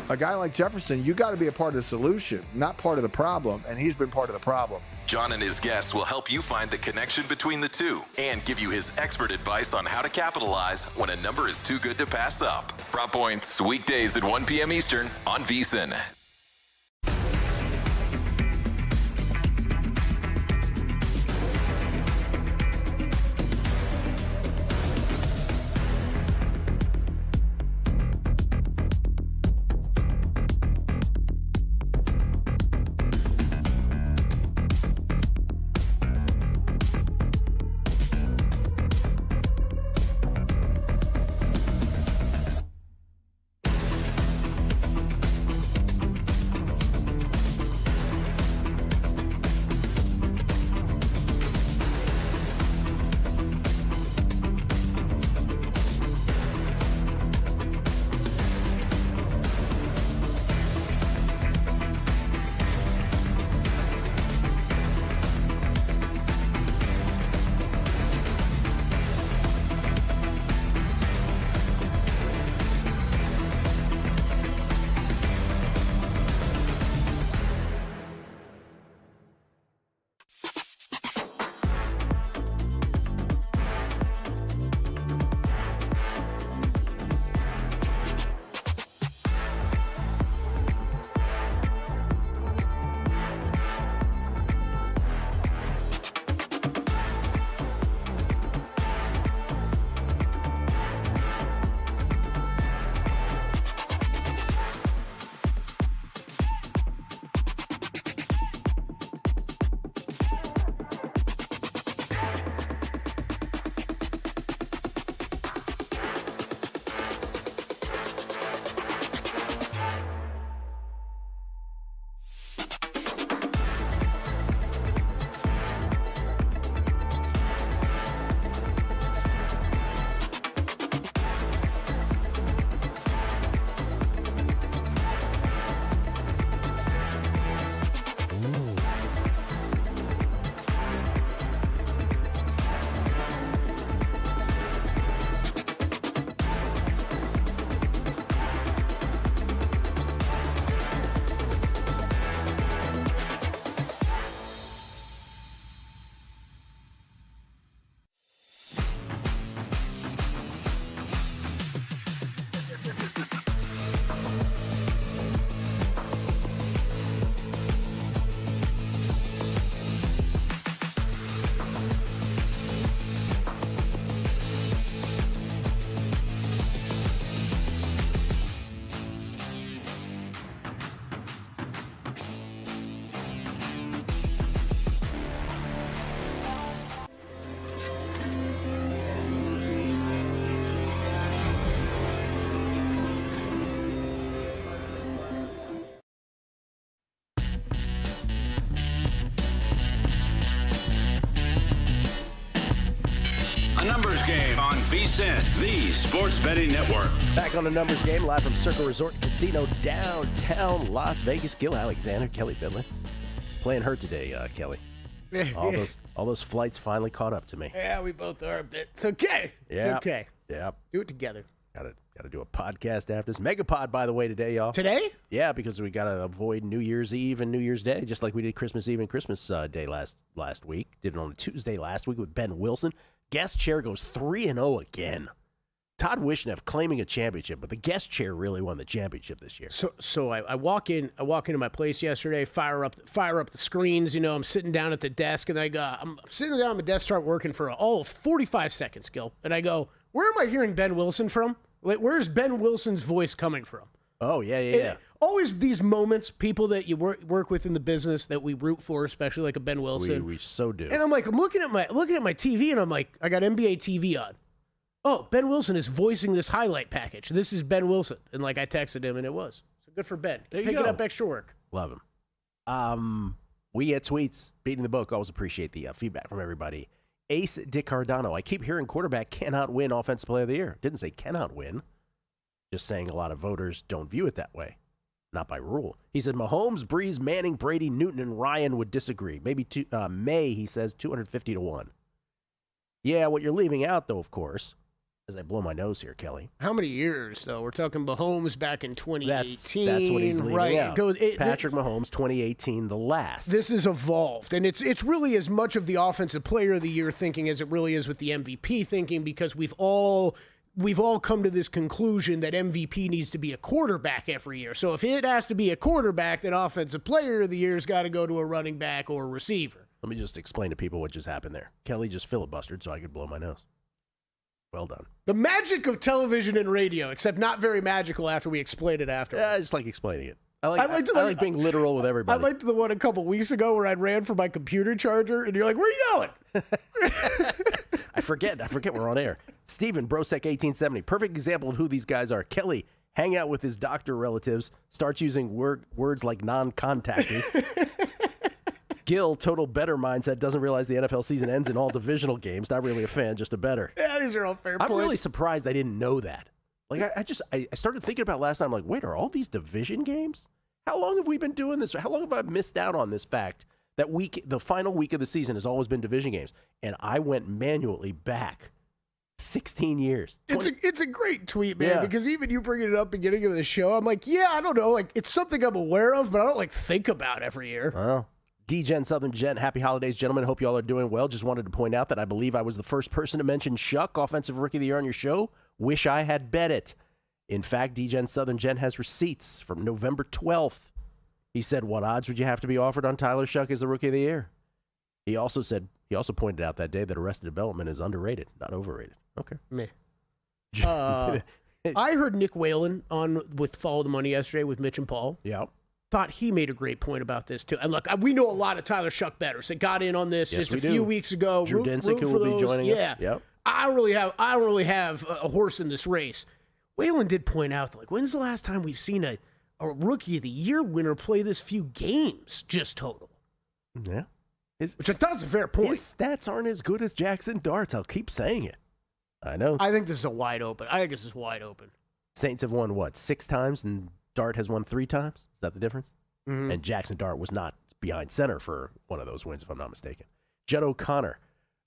A guy like Jefferson, you got to be a part of the solution, not part of the problem, and he's been part of the problem. John and his guests will help you find the connection between the two and give you his expert advice on how to capitalize when a number is too good to pass up. Prop Points, weekdays at 1 p.m. Eastern on VSiN. VSiN, the Sports Betting Network. Back on the numbers game, live from Circle Resort Casino, downtown Las Vegas. Gil Alexander, Kelly Bidlin. Playing hurt today, Kelly. All those flights finally caught up to me. Yeah, we both are a bit. It's okay. It's okay. Yeah. Do it together. Got to do a podcast after this. Megapod, by the way, today, y'all. Today? Yeah, because we got to avoid New Year's Eve and New Year's Day, just like we did Christmas Eve and Christmas Day last week. Did it on a Tuesday last week with Ben Wilson. Guest chair goes 3-0 again. Todd Wishnev claiming a championship, but the guest chair really won the championship this year. So I walk into my place yesterday, fire up the screens. You know, I'm sitting down at the desk, and I'm sitting down at my desk, start working for all 45 seconds, Gil, and I go, where am I hearing Ben Wilson from? Like, where's Ben Wilson's voice coming from? Oh, yeah. Always these moments, people that you work with in the business that we root for, especially like a Ben Wilson. We so do. And I'm looking at my TV, and I'm like, I got NBA TV on. Oh, Ben Wilson is voicing this highlight package. This is Ben Wilson. And I texted him, and it was. So good for Ben. Picking up extra work. Love him. We get tweets. Beating the book. Always appreciate the feedback from everybody. Ace DiCardano. I keep hearing quarterback cannot win Offensive Player of the Year. Didn't say cannot win. Just saying a lot of voters don't view it that way. Not by rule. He said Mahomes, Breeze, Manning, Brady, Newton, and Ryan would disagree. Maybe May, he says, 250-1. Yeah, what you're leaving out, though, of course, as I blow my nose here, Kelly. How many years, though? We're talking Mahomes back in 2018. That's what he's leaving out. Patrick Mahomes, 2018, the last. This is evolved, and it's really as much of the Offensive Player of the Year thinking as it really is with the MVP thinking, because we've all come to this conclusion that MVP needs to be a quarterback every year. So if it has to be a quarterback, then Offensive Player of the Year's got to go to a running back or a receiver. Let me just explain to people what just happened there. Kelly just filibustered so I could blow my nose. Well done. The magic of television and radio, except not very magical after we explain it afterwards. Yeah, I just like explaining it. I like being literal with everybody. I liked the one a couple weeks ago where I ran for my computer charger, and you're like, where are you going? I forget we're on air. Steven, Brosec 1870. Perfect example of who these guys are. Kelly, hang out with his doctor relatives, starts using words like non-contacting. Gil, total better mindset, doesn't realize the NFL season ends in all divisional games. Not really a fan, just a better. Yeah, these are all fair points. I'm really surprised I didn't know that. I started thinking about last time, wait, are all these division games? How long have we been doing this? How long have I missed out on this fact that the final week of the season has always been division games? And I went manually back 16 years. It's a great tweet, man, because even you bringing it up beginning of the show, I'm like, yeah, I don't know. It's something I'm aware of, but I don't think about every year. Oh. D-Gen, Southern Gent, happy holidays, gentlemen. Hope you all are doing well. Just wanted to point out that I believe I was the first person to mention Shuck, Offensive Rookie of the Year on your show. Wish I had bet it. In fact, D-Gen, Southern Gent has receipts from November 12th. He said, what odds would you have to be offered on Tyler Shuck as the Rookie of the Year? He also pointed out that day that Arrested Development is underrated, not overrated. Okay. Meh. I heard Nick Whalen on with Follow the Money yesterday with Mitch and Paul. Yeah. Thought he made a great point about this, too. And look, we know a lot of Tyler Shuck bettors that got in on this just a few weeks ago. Drew Dinsick, who will be joining us. Yep. I don't really have a horse in this race. Whalen did point out, when's the last time we've seen a Rookie of the Year winner play this few games just total? Yeah. Which I thought was a fair point. His stats aren't as good as Jackson Dart's. I'll keep saying it. I know. I think this is wide open. Saints have won, 6 times, and Dart has won 3 times? Is that the difference? Mm-hmm. And Jackson Dart was not behind center for one of those wins, if I'm not mistaken. Judd O'Connor.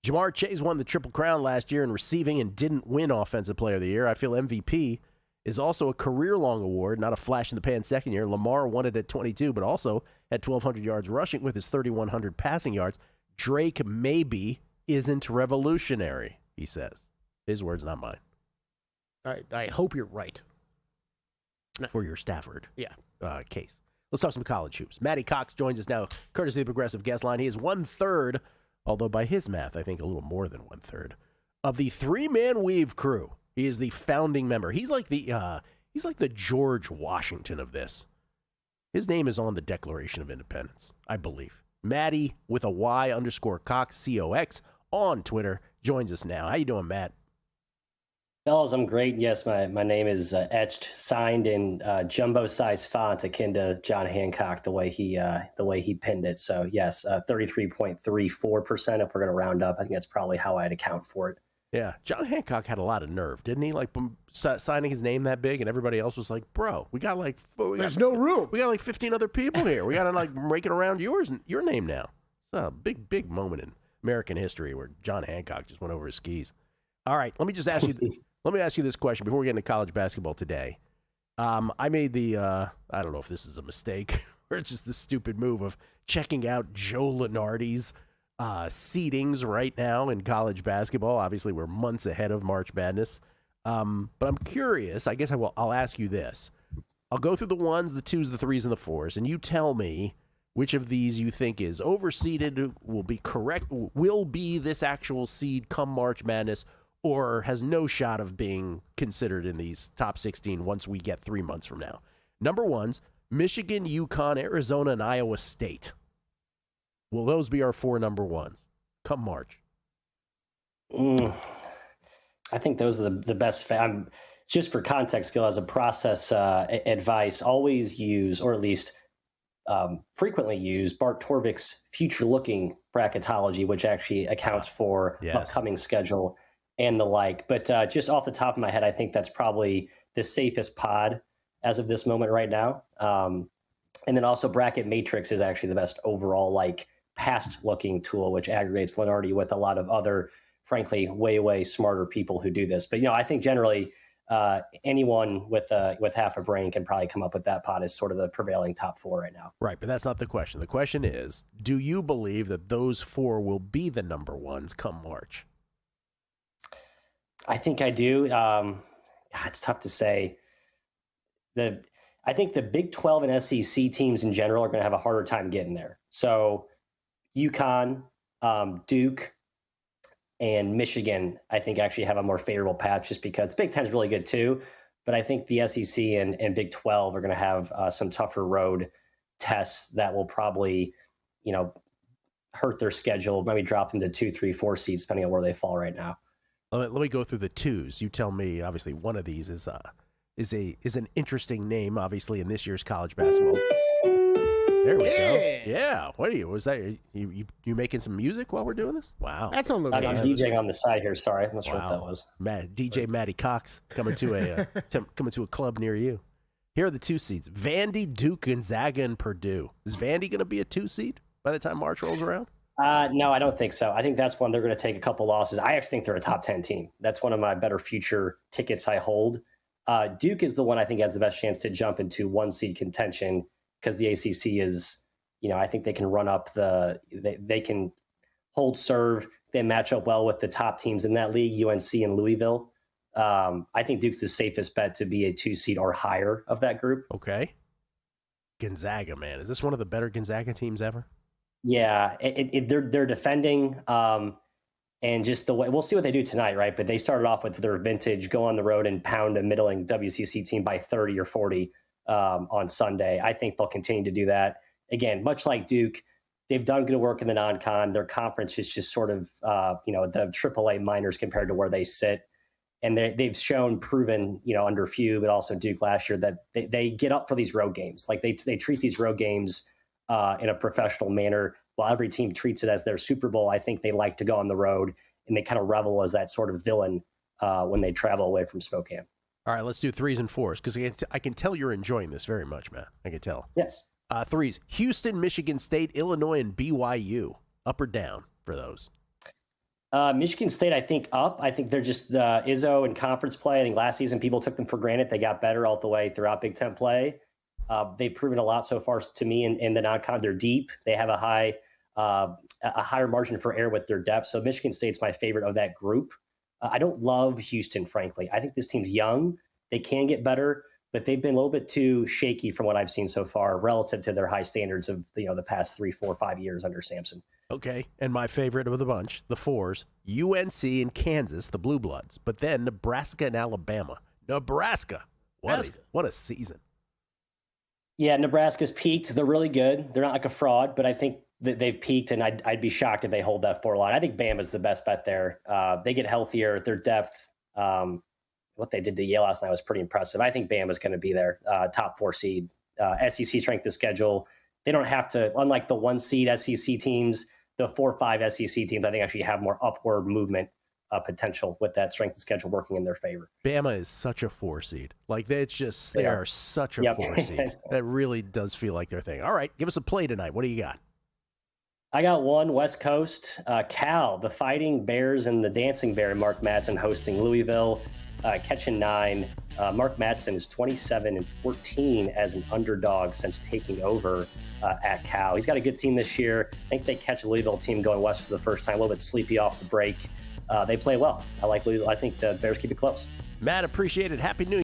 Jamar Chase won the Triple Crown last year in receiving and didn't win Offensive Player of the Year. I feel MVP is also a career-long award, not a flash-in-the-pan second year. Lamar won it at 22, but also had 1,200 yards rushing with his 3,100 passing yards. Drake maybe isn't revolutionary, he says. His words, not mine. I hope you're right. For your Stafford case. Let's talk some college hoops. Matty Cox joins us now, courtesy of the Progressive Guest Line. He is 1/3, although by his math, I think a little more than 1/3, of the 3-man weave crew. He is the founding member. He's like the George Washington of this. His name is on the Declaration of Independence, I believe. Matty with a Y_Cox, COX, on Twitter, joins us now. How you doing, Matt? Fellas, I'm great. Yes, my name is etched, signed in jumbo-sized font, akin to John Hancock, the way he pinned it. So yes, 33.34%. If we're going to round up, I think that's probably how I'd account for it. Yeah, John Hancock had a lot of nerve, didn't he? Like signing his name that big, and everybody else was like, "Bro, we got like there's no room. We got like 15 other people here. We got to like make it around your name now." It's a big moment in American history where John Hancock just went over his skis. All right, let me just ask you. Let me ask you this question before we get into college basketball today. I made the I don't know if this is a mistake or it's just the stupid move of checking out Joe Lunardi's seedings right now in college basketball. Obviously, we're months ahead of March Madness. But I'm curious. I guess I'll ask you this. I'll go through the ones, the twos, the threes, and the fours, and you tell me which of these you think is overseeded, will be correct, will be this actual seed come March Madness, or has no shot of being considered in these top 16 once we get 3 months from now. Number ones, Michigan, UConn, Arizona, and Iowa State. Will those be our 4 number ones come March? I think those are the best. Just for context, Skill, as a process advice, always use, or at least frequently use, Bart Torvik's future-looking bracketology, which actually accounts for upcoming schedule and the like. But just off the top of my head, I think that's probably the safest pod as of this moment right now. And then also Bracket Matrix is actually the best overall, like, past-looking tool, which aggregates Lunardi with a lot of other, frankly, way smarter people who do this. But, I think generally anyone with half a brain can probably come up with that pod as sort of the prevailing top 4 right now. Right, but that's not the question. The question is, do you believe that those 4 will be the number ones come March? I think I do. It's tough to say. I think the Big 12 and SEC teams in general are going to have a harder time getting there. So UConn, Duke, and Michigan, I think, actually have a more favorable path just because Big 10 is really good too. But I think the SEC and Big 12 are going to have some tougher road tests that will probably, hurt their schedule, maybe drop them to 2, 3, 4 seeds, depending on where they fall right now. Let me go through the twos. You tell me. Obviously, one of these is an interesting name, obviously, in this year's college basketball. There we go. Yeah. What are you? Was that you making some music while we're doing this? Wow. That's on the way. I'm DJing on the side here. Sorry, I'm not sure what that was. DJ Matty Cox coming to a club near you. Here are the 2 seeds: Vandy, Duke, Gonzaga, and Purdue. Is Vandy going to be a 2 seed by the time March rolls around? No, I don't think so. I think that's one they're going to take a couple losses. I actually think they're a top 10 team. That's one of my better future tickets I hold. Duke is the one I think has the best chance to jump into 1 seed contention because the ACC is, I think they can run up they can hold serve. They match up well with the top teams in that league, UNC and Louisville. I think Duke's the safest bet to be a 2 seed or higher of that group. Okay. Gonzaga, man. Is this one of the better Gonzaga teams ever? Yeah, they're defending, and just the way we'll see what they do tonight, right? But they started off with their vintage, go on the road and pound a middling WCC team by 30 or 40 on Sunday. I think they'll continue to do that. Again, much like Duke, they've done good work in the non-con. Their conference is just sort of, the AAA minors compared to where they sit. And they've proven, under Few, but also Duke last year, that they get up for these road games. Like they treat these road games in a professional manner. While every team treats it as their Super Bowl, I think they like to go on the road and they kind of revel as that sort of villain when they travel away from Spokane. All right, let's do 3s and 4s because I can tell you're enjoying this very much, man. I can tell. Yes. 3s: Houston, Michigan State, Illinois, and BYU. Up or down for those? Michigan State, I think up. I think they're just Izzo and conference play. I think last season people took them for granted. They got better all the way throughout Big Ten play. They've proven a lot so far to me in the non-con. They're deep. They have a higher margin for error with their depth. So Michigan State's my favorite of that group. I don't love Houston, frankly. I think this team's young. They can get better, but they've been a little bit too shaky from what I've seen so far relative to their high standards of the past 3, 4, 5 years under Sampson. Okay, and my favorite of the bunch, the 4s, UNC and Kansas, the Blue Bloods, but then Nebraska and Alabama. Nebraska. What a season. Yeah, Nebraska's peaked. They're really good. They're not like a fraud, but I think that they've peaked, and I'd be shocked if they hold that 4 line. I think Bama's the best bet there. They get healthier. Their depth, what they did to Yale last night was pretty impressive. I think Bama's going to be there, top 4 seed. SEC strength of schedule. They don't have to, unlike the 1 seed SEC teams, the 4 or 5 SEC teams, I think actually have more upward movement potential with that strength of schedule working in their favor. Bama is such a 4 seed. Like, it's just, they are such a 4 seed. That really does feel like their thing. All right, give us a play tonight. What do you got? I got one West Coast. Cal, the Fighting Bears and the Dancing Bear, Mark Madsen hosting Louisville, catching 9. Mark Madsen is 27-14 as an underdog since taking over at Cal. He's got a good team this year. I think they catch a Louisville team going west for the first time, a little bit sleepy off the break. They play well. I like Louisville. I think the Bears keep it close. Matt, appreciate it. Happy New Year.